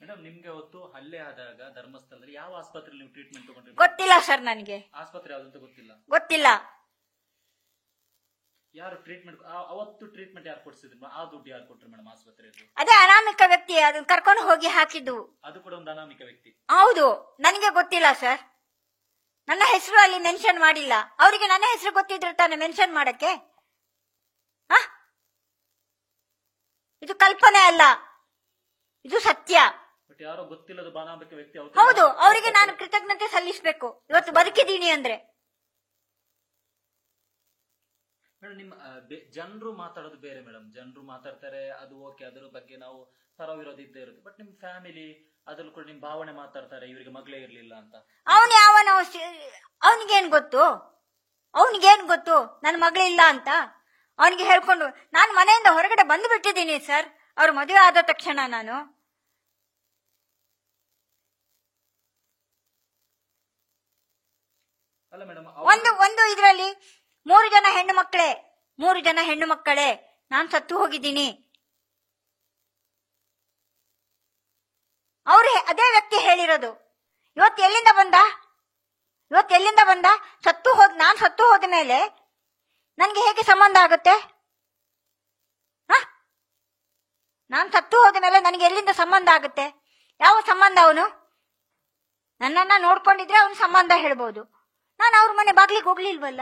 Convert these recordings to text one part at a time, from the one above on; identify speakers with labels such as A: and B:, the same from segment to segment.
A: Madam ನಿಮ್ಗೆ ಅವತ್ತು ಹಲ್ಲೆ ಆದಾಗ ಧರ್ಮಸ್ಥಳದಲ್ಲಿ ಯಾವ ಆಸ್ಪತ್ರೆಯಲ್ಲಿ ನೀವು ಟ್ರೀಟ್ಮೆಂಟ್ ತಗೊಂಡ್ರಿ?
B: ಗೊತ್ತಿಲ್ಲ ಸರ್, ನನಗೆ
A: ಆಸ್ಪತ್ರೆ ಯಾವ್ದಂತ
B: ಗೊತ್ತಿಲ್ಲ.
A: ಯಾರು ಟ್ರೀಟ್ಮೆಂಟ್ ಅವತ್ತು ಟ್ರೀಟ್ಮೆಂಟ್ ಯಾರು ಕೊಡ್ಸಿದ್ರು? ಆ ದುಡ್ಡು ಯಾರು ಕೊಟ್ರು ಮೇಡಮ್ ಆಸ್ಪತ್ರೆಯಲ್ಲಿ?
B: ಅದೇ ಅನಾಮಿಕ ವ್ಯಕ್ತಿ ಅದನ್ನ ಕರ್ಕೊಂಡು ಹೋಗಿ ಹಾಕಿದ್ದು.
A: ಅದು ಕೂಡ ಒಂದು ಅನಾಮಿಕ ವ್ಯಕ್ತಿ.
B: ಹೌದು, ನನಗೆ ಗೊತ್ತಿಲ್ಲ ಸರ್. ನನ್ನ ಹೆಸರು ಅಲ್ಲಿ ಮೆನ್ಷನ್ ಮಾಡಿಲ್ಲ. ಅವರಿಗೆ ನನ್ನ ಹೆಸರು ಗೊತ್ತಿದ್ರೆ ತಾನೆ ಮೆನ್ಷನ್ ಮಾಡಕ್ಕೆ. ಇದು ಕಲ್ಪನೆ ಅಲ್ಲ, ಇದು ಸತ್ಯ.
A: ಬಟ್ ಯಾರೋ ಗೊತ್ತಿಲ್ಲದ ಅನಾಮಿಕ ವ್ಯಕ್ತಿ.
B: ಹೌದು, ಅವರಿಗೆ ನಾನು ಕೃತಜ್ಞತೆ ಸಲ್ಲಿಸಬೇಕು ಇವತ್ತು ಬದುಕಿದ್ದೀನಿ ಅಂದ್ರೆ.
A: ಮೇಡಮ್ ನಿಮ್ಮ ಜನರು ಮಾತಾಡೋದು ಬೇರೆ ಮೇಡಮ್. ಜನರು ಮಾತಾಡ್ತಾರೆ, ಅದು ಓಕೆ, ಅದ್ರ ಬಗ್ಗೆ ನಾವು ಪರ ವಿರೋಧ ಇದ್ದೇ ಇರುತ್ತೆ. ಬಟ್ ನಿಮ್ ಫ್ಯಾಮಿಲಿ ಅದ್ರಲ್ಲೂ ಕೂಡ ನಿಮ್ ಭಾವನೆ ಮಾತಾಡ್ತಾರೆ, ಇವರಿಗೆ ಮಗಳೇ ಇರ್ಲಿಲ್ಲ ಅಂತ.
B: ಅವನಿಗೇನ್ ಗೊತ್ತು ನನ್ನ ಮಗಳಿಲ್ಲ ಅಂತ? ಅವನಿಗೆ ಹೇಳ್ಕೊಂಡು ನಾನು ಮನೆಯಿಂದ ಹೊರಗಡೆ ಬಂದು ಬಿಟ್ಟಿದ್ದೀನಿ ಸರ್. ಅವ್ರ ಮದುವೆ ಆದ ತಕ್ಷಣ ನಾನು
A: ಅಲ್ಲ ಮೇಡಮ್,
B: ಒಂದು ಇದರಲ್ಲಿ 3 ಜನ ಹೆಣ್ಣು ಮಕ್ಕಳೇ ನಾನು ಸತ್ತು ಹೋಗಿದ್ದೀನಿ. ಅವ್ರು ಅದೇ ವ್ಯಕ್ತಿ ಹೇಳಿರೋದು. ಇವತ್ತು ಎಲ್ಲಿಂದ ಬಂದ? ನಾನು ಸತ್ತು ಹೋದ ಮೇಲೆ ನನ್ಗೆ ಹೇಗೆ ಸಂಬಂಧ ಆಗುತ್ತೆ? ನಾನು ಸತ್ತು ಹೋದ ಮೇಲೆ ನನಗೆ ಎಲ್ಲಿಂದ ಸಂಬಂಧ ಆಗುತ್ತೆ? ಯಾವ ಸಂಬಂಧ? ಅವನು ನನ್ನನ್ನ ನೋಡ್ಕೊಂಡಿದ್ರೆ ಅವನು ಸಂಬಂಧ ಹೇಳ್ಬೋದು. ನಾನು ಅವ್ರ ಮನೆ ಬಾಗ್ಲಿಗೆ ಹೋಗ್ಲಿಲ್ವಲ್ಲ.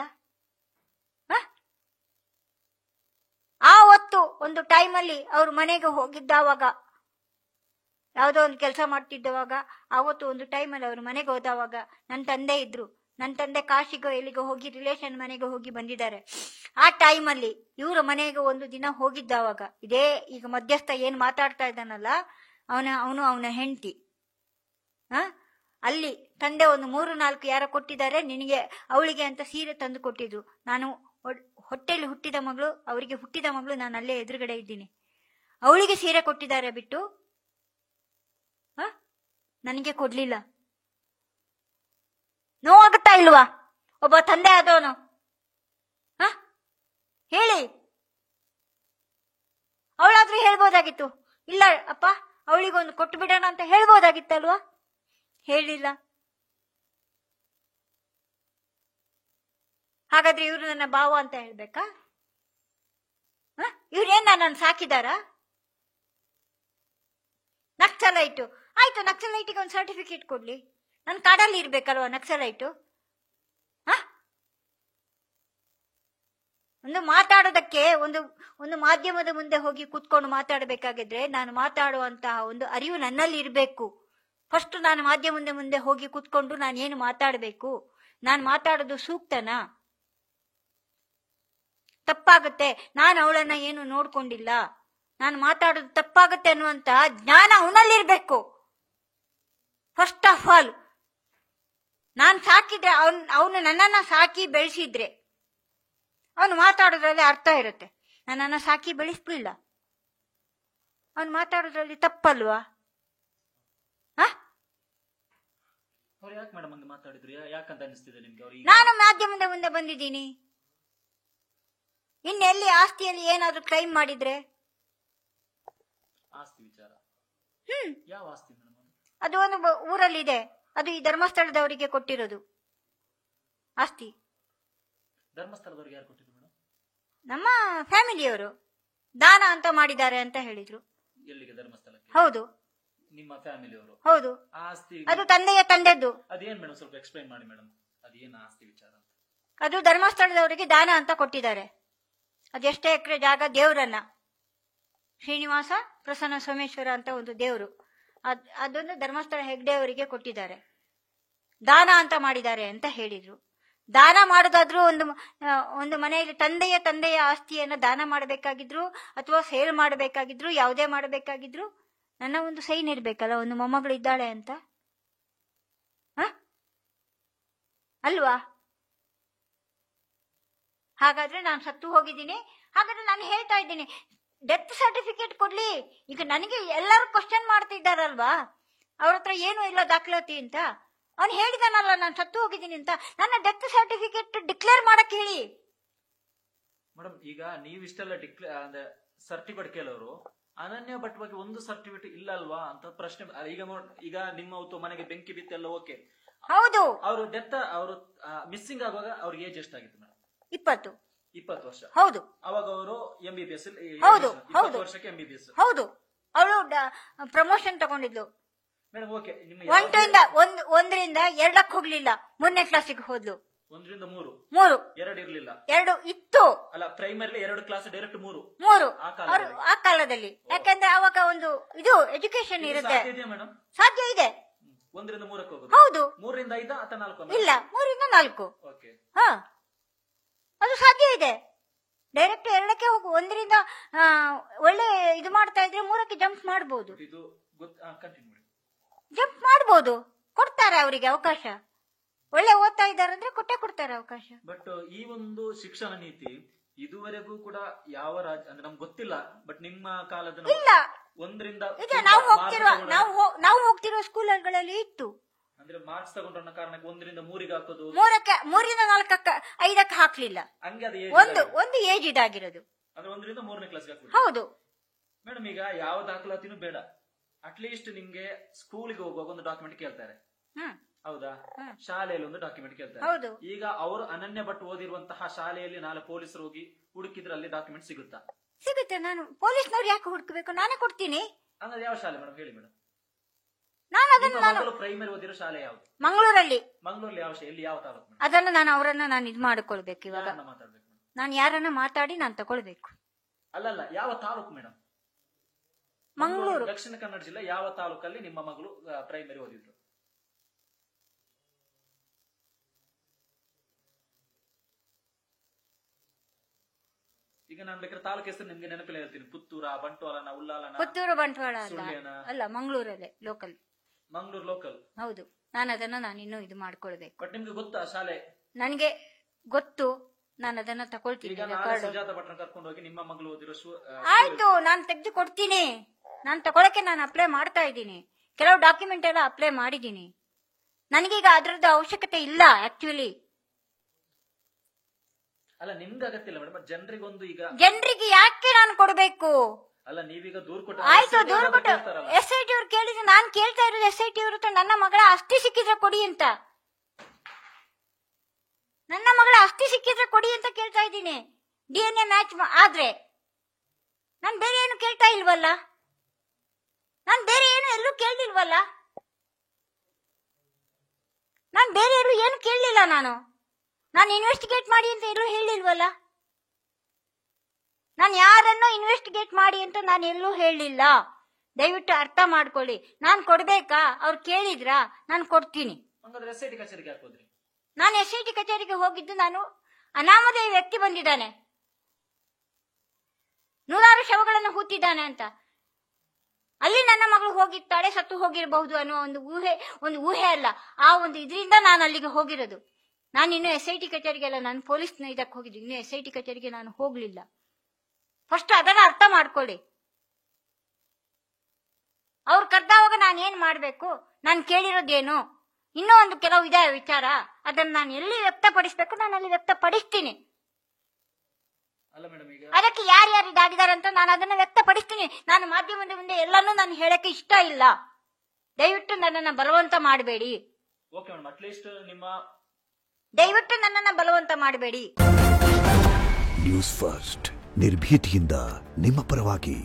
B: ಆವತ್ತು ಒಂದು ಟೈಮಲ್ಲಿ ಅವ್ರ ಮನೆಗೆ ಹೋಗಿದ್ದಾವಾಗ, ಯಾವುದೋ ಒಂದು ಕೆಲಸ ಮಾಡ್ತಿದ್ದವಾಗ, ಆವತ್ತು ಒಂದು ಟೈಮಲ್ಲಿ ಅವ್ರ ಮನೆಗೆ ಹೋದವಾಗ ನನ್ನ ತಂದೆ ಇದ್ರು. ನನ್ನ ತಂದೆ ಕಾಶಿಗೋ ಎಲ್ಲಿಗೋ ಹೋಗಿ ರಿಲೇಷನ್ ಮನೆಗೆ ಹೋಗಿ ಬಂದಿದ್ದಾರೆ. ಆ ಟೈಮಲ್ಲಿ ಇವ್ರ ಮನೆಗೆ ಒಂದು ದಿನ ಹೋಗಿದ್ದಾವಾಗ ಇದೇ ಈಗ ಮಧ್ಯಸ್ಥ ಏನ್ ಮಾತಾಡ್ತಾ ಇದ್ದಾನಲ್ಲ ಅವನ ಹೆಂಡತಿ ಅಲ್ಲಿ ತಂದೆ ಒಂದು 3-4 ಯಾರೋ ಕೊಟ್ಟಿದ್ದಾರೆ ನಿನಗೆ ಅವಳಿಗೆ ಅಂತ ಸೀರೆ ತಂದು ಕೊಟ್ಟಿದ್ರು. ನಾನು ಹೊಟ್ಟೆಯಲ್ಲಿ ಹುಟ್ಟಿದ ಮಗಳು, ಅವರಿಗೆ ಹುಟ್ಟಿದ ಮಗಳು, ನಾನು ಅಲ್ಲೇ ಎದುರುಗಡೆ ಇದ್ದೀನಿ. ಅವಳಿಗೆ ಸೀರೆ ಕೊಟ್ಟಿದ್ದಾರೆ ಬಿಟ್ಟು ನನಗೆ ಕೊಡ್ಲಿಲ್ಲ. ನೋವಾಗುತ್ತಾ ಇಲ್ವಾ ಒಬ್ಬ ತಂದೆ ಆದವನು? ಹೇಳಿ. ಅವಳಾದ್ರೂ ಹೇಳ್ಬೋದಾಗಿತ್ತು, ಇಲ್ಲ ಅಪ್ಪ ಅವಳಿಗೊಂದು ಕೊಟ್ಟು ಬಿಡೋಣ ಅಂತ ಹೇಳ್ಬೋದಾಗಿತ್ತಲ್ವಾ? ಹೇಳಿಲ್ಲ. ಹಾಗಾದ್ರೆ ಇವರು ನನ್ನ ಭಾವ ಅಂತ ಹೇಳ್ಬೇಕಾ? ಇವ್ರೇನ್ ನನ್ನ ಸಾಕಿದಾರ? ನಕ್ಸಲೈಟು ಆಯ್ತು, ನಕ್ಸಲೈಟಿಗೆ ಒಂದು ಸರ್ಟಿಫಿಕೇಟ್ ಕೊಡ್ಲಿ. ನನ್ನ ಕಾಡಲ್ಲಿ ಇರ್ಬೇಕಲ್ವಾ ನಕ್ಸಲೈಟು? ಒಂದು ಮಾತಾಡೋದಕ್ಕೆ ಒಂದು ಮಾಧ್ಯಮದ ಮುಂದೆ ಹೋಗಿ ಕೂತ್ಕೊಂಡು ಮಾತಾಡಬೇಕಾಗಿದ್ರೆ ನಾನು ಮಾತಾಡುವಂತಹ ಒಂದು ಅರಿವು ನನ್ನಲ್ಲಿ ಇರಬೇಕು. ಫಸ್ಟ್ ನಾನು ಮಾಧ್ಯಮದ ಮುಂದೆ ಹೋಗಿ ಕೂತ್ಕೊಂಡು ನಾನು ಏನು ಮಾತಾಡಬೇಕು, ನಾನು ಮಾತಾಡೋದು ಸೂಕ್ತನಾ, ತಪ್ಪಾಗುತ್ತೆ, ನಾನು ಅವಳನ್ನ ಏನು ನೋಡ್ಕೊಂಡಿಲ್ಲ, ನಾನು ಮಾತಾಡೋದು ತಪ್ಪಾಗುತ್ತೆ ಅನ್ನುವಂತ ಜ್ಞಾನ ಅವನಲ್ಲಿರ್ಬೇಕು. ಫಸ್ಟ್ ಆಫ್ ಆಲ್ ನಾನು ಸಾಕಿದ್ರೆ ಅವನು ನನ್ನನ್ನ ಸಾಕಿ ಬೆಳೆಸಿದ್ರೆ ಅವನು ಮಾತಾಡೋದ್ರಲ್ಲಿ ಅರ್ಥ ಇರುತ್ತೆ. ನನ್ನನ್ನ ಸಾಕಿ ಬೆಳೆಸ್ಲಿಲ್ಲ, ಅವನು ಮಾತಾಡೋದ್ರಲ್ಲಿ ತಪ್ಪಲ್ವಾ? ನಾನು ಮಾಧ್ಯಮದ ಮುಂದೆ ಬಂದಿದ್ದೀನಿ. ಇನ್ನೆಲ್ಲಿ ಆಸ್ತಿಯಲ್ಲಿ ಏನಾದ್ರೂ ಕ್ಲೈಮ್ ಮಾಡಿದ್ರೆ ಅದು ಒಂದು ಊರಲ್ಲಿದೆ, ಅದು ಈ ಧರ್ಮಸ್ಥಳದವರಿಗೆ ಕೊಟ್ಟಿರೋದು ಆಸ್ತಿ.
A: ಧರ್ಮಸ್ಥಳದವರಿಗೆ ಯಾರು ಕೊಟ್ಟಿದ್ರು ಮೇಡಮ್?
B: ನಮ್ಮ ಫ್ಯಾಮಿಲಿಯವರು ದಾನ ಅಂತ ಮಾಡಿದ್ದಾರೆ ಅಂತ ಹೇಳಿದ್ರು.
A: ಎಲ್ಲಿಗೆ? ಧರ್ಮಸ್ಥಳಕ್ಕೆ?
B: ಹೌದು.
A: ನಿಮ್ಮ ಫ್ಯಾಮಿಲಿಯವರು?
B: ಹೌದು.
A: ಆಸ್ತಿ
B: ಅದು ತಂದೆದ್ದು.
A: ಅದೇನ್ ಮೇಡಮ್, ಸ್ವಲ್ಪ ಎಕ್ಸ್ಪ್ಲೈನ್ ಮಾಡಿ ಮೇಡಮ್, ಅದೇನ್ ಆಸ್ತಿ ವಿಚಾರ?
B: ಅದು ಧರ್ಮಸ್ಥಳದವರಿಗೆ ದಾನ ಅಂತ ಕೊಟ್ಟಿದ್ದಾರೆ. ಅದೆಷ್ಟೇ ಎಕರೆ ಜಾಗ ದೇವರನ್ನ, ಶ್ರೀನಿವಾಸ ಪ್ರಸನ್ನ ಸೋಮೇಶ್ವರ ಅಂತ ಒಂದು ದೇವರು, ಅದೊಂದು ಧರ್ಮಸ್ಥಳ ಹೆಗ್ಡೆ ಅವರಿಗೆ ಕೊಟ್ಟಿದ್ದಾರೆ. ದಾನ ಅಂತ ಮಾಡಿದ್ದಾರೆ ಅಂತ ಹೇಳಿದ್ರು. ದಾನ ಮಾಡೋದಾದ್ರೂ ಒಂದು ಮನೆಯಲ್ಲಿ ತಂದೆಯ ಆಸ್ತಿಯನ್ನ ದಾನ ಮಾಡಬೇಕಾಗಿದ್ರು ಅಥವಾ ಸೇಲ್ ಮಾಡಬೇಕಾಗಿದ್ರು, ಯಾವುದೇ ಮಾಡಬೇಕಾಗಿದ್ರು ನನ್ನ ಒಂದು ಸೈನ್ ಇರ್ಬೇಕಲ್ಲ, ಒಂದು ಮೊಮ್ಮಗಳು ಇದ್ದಾಳೆ ಅಂತ ಅಲ್ವಾ? ಹಾಗಾದ್ರೆ ನಾನು ಸತ್ತು ಹೋಗಿದ್ದೀನಿ. ಹಾಗಾದ್ರೆ ನಾನು ಹೇಳ್ತಾ ಇದ್ದೀನಿ, ಡೆತ್ ಸರ್ಟಿಫಿಕೇಟ್ ಕೊಡ್ಲಿ. ಈಗ ನನಗೆ ಎಲ್ಲರೂ ಕ್ವಶನ್ ಮಾಡ್ತಿದ್ದಾರಲ್ವಾ, ಅವ್ರ ಹತ್ರ ಏನು ಇಲ್ಲ ದಾಖಲಾತಿ ಅಂತ. ಅವ್ನು ಹೇಳಿದಾನಲ್ಲ ನಾನು ಸತ್ತು ಹೋಗಿದ್ದೀನಿ ಅಂತ, ನನ್ನ ಡೆತ್ ಸರ್ಟಿಫಿಕೇಟ್ ಡಿಕ್ಲೇರ್ ಮಾಡಕ್ ಹೇಳಿ.
A: ಮೇಡಮ್ ಈಗ ನೀವು ಇಷ್ಟೆಲ್ಲ ಸರ್ಟಿಫಿಕೇಟ್ ಕೇಳೋರು ಅನನ್ಯ ಭಟ್ ಬಗ್ಗೆ ಒಂದು ಸರ್ಟಿಫಿಕೇಟ್ ಇಲ್ಲ ಅಲ್ವಾ ಅಂತ ಪ್ರಶ್ನೆ. ಈಗ ನಿಮ್ಮ ಮನೆಗೆ ಬೆಂಕಿ ಬಿತ್ತು ಎಲ್ಲ ಓಕೆ,
B: ಹೌದು.
A: ಅವರು ಅವರು ಮಿಸ್ಸಿಂಗ್ ಆಗುವಾಗ ಅವ್ರಿಗೆ ಏಜ್ ಎಷ್ಟಾಗಿತ್ತು ಮೇಡಮ್? 20 ವರ್ಷ.
B: ಹೌದು.
A: ಅವಾಗ ಅವರು MBBS.
B: ಹೌದು.
A: 20 ವರ್ಷಕ್ಕೆ MBBS.
B: ಹೌದು. ಅವಳು ಪ್ರಮೋಷನ್ ತಗೊಂಡಿದ್ಲು
A: ಮೇಡಮ್. ಓಕೆ,
B: ಒಂದರಿಂದ 2ಕ್ಕೆ ಹೋಗ್ಲಿಲ್ಲ, 3ನೇ ಕ್ಲಾಸಿಗೆ ಹೋದ್ಲು.
A: 1ರಿಂದ 3 2 ಇರ್ಲಿಲ್ಲ,
B: 2 ಇತ್ತು.
A: ಅಲ್ಲ, ಪ್ರೈಮರಿ 2 ಕ್ಲಾಸ್ ಡೈರೆಕ್ಟ್
B: 3 ಆ ಕಾಲದಲ್ಲಿ. ಯಾಕಂದ್ರೆ ಅವಾಗ ಒಂದು ಇದು ಎಜುಕೇಶನ್ ಇರುತ್ತೆ.
A: ಮೇಡಮ್
B: ಸಾಧ್ಯ ಇದೆ.
A: 1ರಿಂದ 3ಕ್ಕೆ ಹೋಗುದು.
B: ಹೌದು.
A: 3ರಿಂದ 5 ಅಥವಾ 4?
B: ಇಲ್ಲ, 3ರಿಂದ 4.
A: ಓಕೆ,
B: ಅದು ಸಾಧ್ಯ ಇದೆ. ಡೈರೆಕ್ಟ್ 2ಕ್ಕೆ ಹೋಗು. 1ರಿಂದ ಒಳ್ಳೆ ಇದು ಮಾಡ್ತಾ ಇದ್ರೆ 3ಕ್ಕೆ ಜಂಪ್ ಮಾಡಬಹುದು.
A: ಇದು ಕಂಟಿನ್ಯೂ ಮಾಡಿ.
B: ಜಂಪ್ ಮಾಡಬಹುದು, ಕೊಡ್ತಾರೆ ಅವರಿಗೆ ಅವಕಾಶ. ಒಳ್ಳೆ ಓದ್ತಾ ಇದ್ದಾರೆ ಅಂದ್ರೆ ಕೊಡ್ತಾರೆ ಅವಕಾಶ.
A: ಬಟ್ ಈ ಒಂದು ಶಿಕ್ಷಣ ನೀತಿ ಇದುವರೆಗೂ ಕೂಡ ಯಾವ ರಾಜ್ಯ ಅಂದ್ರೆ ನಮ್ಗೆ ಗೊತ್ತಿಲ್ಲ. ಬಟ್ ನಿಮ್ಮ ಕಾಲದ
B: ಇಲ್ಲ,
A: 1ರಿಂದ
B: ನಾವು ಹೋಗ್ತಿರೋ ಸ್ಕೂಲ್ಗಳಲ್ಲಿ ಇತ್ತು.
A: ಅಂದ್ರೆ ಮಾರ್ಕ್ಸ್ ತಗೊಂಡ್ರ ಕಾರಣಕ್ಕೆ 1ರಿಂದ 3ಗೆ ಹಾಕೋದು,
B: 3ರಿಂದ 4ಕ್ಕೆ 5ಕ್ಕೆ ಹಾಕ್ಲಿಲ್ಲ.
A: ಹಂಗೆ ಅದು
B: ಒಂದು ಏಜ್ ಇದಾಗಿರೋದು.
A: ಅಂದ್ರೆ 1ರಿಂದ 3ನೇ ಕ್ಲಾಸ್ಗೆ ಹಾಕ್ಬಿಟ್ಟು.
B: ಹೌದು
A: ಮೇಡಮ್. ಈಗ ಯಾವ ದಾಖಲಾತಿನೂ ಬೇಡ, ಅಟ್ಲೀಸ್ಟ್ ನಿಮ್ಗೆ ಸ್ಕೂಲ್ಗೆ ಹೋಗುವಾಗ ಒಂದು ಡಾಕ್ಯುಮೆಂಟ್ ಕೇಳ್ತಾರೆ, ಹೌದಾ? ಶಾಲೆಯಲ್ಲಿ ಒಂದು ಡಾಕ್ಯುಮೆಂಟ್ ಕೇಳ್ತಾರೆ.
B: ಹೌದು.
A: ಈಗ ಅವರು ಅನನ್ಯ ಭಟ್ ಓದಿರುವಂತಹ ಶಾಲೆಯಲ್ಲಿ ನಾಳೆ ಪೊಲೀಸರು ಹೋಗಿ ಹುಡುಕಿದ್ರೆ ಅಲ್ಲಿ ಡಾಕ್ಯುಮೆಂಟ್ ಸಿಗುತ್ತಾ?
B: ಸಿಗುತ್ತೆ. ನಾನು ಪೊಲೀಸ್ನವ್ರು ಯಾಕೆ ಹುಡುಕಬೇಕು, ನಾನೇ ಕೊಡ್ತೀನಿ.
A: ಅಂದ್ರೆ ಯಾವ ಶಾಲೆ ಮೇಡಮ್ ಹೇಳಿ ಮೇಡಮ್? ಪ್ರೈಮರಿ ಓದಿರೋ ಶಾಲೆ ಯಾವ್ದು?
B: ಮಂಗಳೂರಲ್ಲಿ
A: ಯಾವ ಎಲ್ಲಿ ಯಾವ ತಾಲೂಕು?
B: ಅದನ್ನ ನಾನು ಇದು ಮಾಡಿಕೊಳ್ಬೇಕು. ಇವಾಗ
A: ಮಾತಾಡ್ಬೇಕು
B: ನಾನು ಯಾರನ್ನ ಮಾತಾಡಿ ನಾನು ತಗೊಳ್ಬೇಕು.
A: ಅಲ್ಲಲ್ಲ, ಯಾವ ತಾಲೂಕು ಮೇಡಮ್?
B: ಮಂಗಳೂರು,
A: ದಕ್ಷಿಣ ಕನ್ನಡ ಜಿಲ್ಲೆ. ಯಾವ ತಾಲೂಕಲ್ಲಿ ನಿಮ್ಮ ಮಗಳು ಪ್ರೈಮರಿ ಓದಿದ್ರು? ಈಗ ನಾನು ಬೇಕಾದ್ರೆ ತಾಲೂಕು ಹೆಸರು ನಿಮ್ಗೆ ನೆನಪಿಲ್ಲ ಹೇಳ್ತೀನಿ. ಪುತ್ತೂರ, ಬಂಟ್ವಾಳನ, ಉಲ್ಲಾಲನ?
B: ಪುತ್ತೂರು, ಬಂಟ್ವಾಳ ಅಲ್ಲ, ಮಂಗಳೂರಲ್ಲೇ ಲೋಕಲ್.
A: ಮಂಗಳೂರು ಲೋಕಲ್.
B: ಹೌದು. ನಾನು ಇನ್ನೂ ಇದು ಮಾಡ್ಕೊಳ್ಬೇಕು.
A: ಬಟ್ ನಿಮ್ಗೆ ಗೊತ್ತಾ ಶಾಲೆ?
B: ನನಗೆ ಗೊತ್ತು, ನಾನು ಅದನ್ನ ತಗೊಳ್ತೀನಿ.
A: ಸುಜಾತ ಭಟ್ನ ಕರ್ಕೊಂಡು ಹೋಗಿ ನಿಮ್ಮ ಮಗಳು ಓದಿರೋ
B: ಆಯ್ತು, ನಾನು ತೆಗೆದು ಕೊಡ್ತೀನಿ. ನಾನು ತಗೊಳಕ್ಕೆ ನಾನು ಅಪ್ಲೈ ಮಾಡ್ತಾ ಇದ್ದೀನಿ. ಕೆಲವು ಡಾಕ್ಯುಮೆಂಟ್ ಎಲ್ಲ ಅಪ್ಲೈ ಮಾಡಿದ್ದೀನಿ. ನನಗೀಗ ಅದ್ರದ್ದು ಅವಶ್ಯಕತೆ ಇಲ್ಲ ಆಕ್ಚುಲಿ.
A: ಅಲ್ಲ, ನಿಮ್ಗೆ ಅಗತ್ಯ ಇಲ್ಲ ಮೇಡಮ್.
B: ಜನರಿಗೆ ಯಾಕೆ ನಾನು ಕೊಡ್ಬೇಕು?
A: ಅಲ್ಲ, ನೀವೀಗ ದೂರ ಕೊಟ್ಟು
B: ಆಯ್ತು, ದೂರ ಕೊಟ್ಟು SIT ಅವ್ರು ಕೇಳಿದ್ರೆ ನಾನು ಕೇಳ್ತಾ ಇರೋದು SIT ಅವ್ರ ನನ್ನ ಮಗಳ ಆಸ್ತಿ ಸಿಕ್ಕಿದ್ರೆ ಕೊಡಿ ಅಂತ. ನನ್ನ ಮಗಳ ಆಸ್ತಿ ಸಿಕ್ಕಿದ್ರೆ ಕೊಡಿ ಅಂತ ಕೇಳ್ತಾ ಇದ್ದೀನಿ. DNA ಮ್ಯಾಚ್ ಆದ್ರೆ ನಾನು ಬೇರೆ ಏನು ಕೇಳ್ತಾ ಇಲ್ವಲ್ಲ. ನಾನು ಬೇರೆ ಏನು ಎಲ್ಲೂ ಕೇಳಲಿಲ್ವಲ್ಲ. ನಾನು ಬೇರೆ ಎಲ್ಲೂ ಏನು ಕೇಳಲಿಲ್ಲ. ನಾನು ಇನ್ವೆಸ್ಟಿಗೇಟ್ ಮಾಡಿ ಅಂತ ಎಲ್ಲೂ ಹೇಳಿಲ್ವಲ್ಲ. ನಾನು ಯಾರನ್ನೋ ಇನ್ವೆಸ್ಟಿಗೇಟ್ ಮಾಡಿ ಅಂತ ನಾನು ಎಲ್ಲೂ ಹೇಳಿಲ್ಲ. ದಯವಿಟ್ಟು ಅರ್ಥ ಮಾಡ್ಕೊಳ್ಳಿ. ನಾನು ಕೊಡ್ಬೇಕಾ? ಅವ್ರು ಕೇಳಿದ್ರಾ? ನಾನು ಕೊಡ್ತೀನಿ. ನಾನು SIT ಕಚೇರಿಗೆ ಹೋಗಿದ್ದು, ನಾನು ಅನಾಮಧೇಯ ವ್ಯಕ್ತಿ ಬಂದಿದ್ದಾನೆ, 100 ಶವಗಳನ್ನು ಹೂತಿದ್ದಾನೆ ಅಂತ. ಅಲ್ಲಿ ನನ್ನ ಮಗಳು ಹೋಗಿರ್ತಾಳೆ, ಸತ್ತು ಹೋಗಿರಬಹುದು ಅನ್ನೋ ಒಂದು ಊಹೆ ಅಲ್ಲ, ಆ ಒಂದು ಇದರಿಂದ ನಾನು ಅಲ್ಲಿಗೆ ಹೋಗಿರೋದು. ನಾನು ಇನ್ನು SIT ಕಚೇರಿಗೆಲ್ಲ, ನಾನು ಪೊಲೀಸ್ನ ಇದಕ್ಕೆ ಹೋಗಿದ್ದು, ಇನ್ನು SIT ಕಚೇರಿಗೆ ನಾನು ಹೋಗ್ಲಿಲ್ಲ. ಫಸ್ಟ್ ಅದನ್ನ ಅರ್ಥ ಮಾಡ್ಕೊಳ್ಳಿ. ಅವ್ರು ಕರೆದವಾಗ ನಾನು ಏನ್ ಮಾಡ್ಬೇಕು, ನಾನು ಕೇಳಿರೋದೇನು, ಇನ್ನೂ ಒಂದು ಕೆಲವು ಇದೆ ವಿಚಾರ, ಅದನ್ನ ನಾನು ಎಲ್ಲಿ ವ್ಯಕ್ತಪಡಿಸ್ಬೇಕು ನಾನು ಅಲ್ಲಿ ವ್ಯಕ್ತಪಡಿಸ್ತೀನಿ. ಅದಕ್ಕೆ ಯಾರ್ಯಾರು ಇದಾಗಿದ್ದಾರೆ ಅಂತ ನಾನು ಅದನ್ನ ವ್ಯಕ್ತಪಡಿಸ್ತೀನಿ. ನಾನು ಮಾಧ್ಯಮದ ಮುಂದೆ ಎಲ್ಲಾನು ನಾನು ಹೇಳಕ್ಕೆ ಇಷ್ಟ ಇಲ್ಲ. ದಯವಿಟ್ಟು ನನ್ನನ್ನ ಬಲವಂತ ಮಾಡಬೇಡಿ. ದಯವಿಟ್ಟು ನನ್ನನ್ನ ಬಲವಂತ ಮಾಡಬೇಡಿ.
C: ನ್ಯೂಸ್ ಫಸ್ಟ್, ನಿರ್ಭೀತಿಯಿಂದ ನಿಮ್ಮ ಪರವಾಗಿ.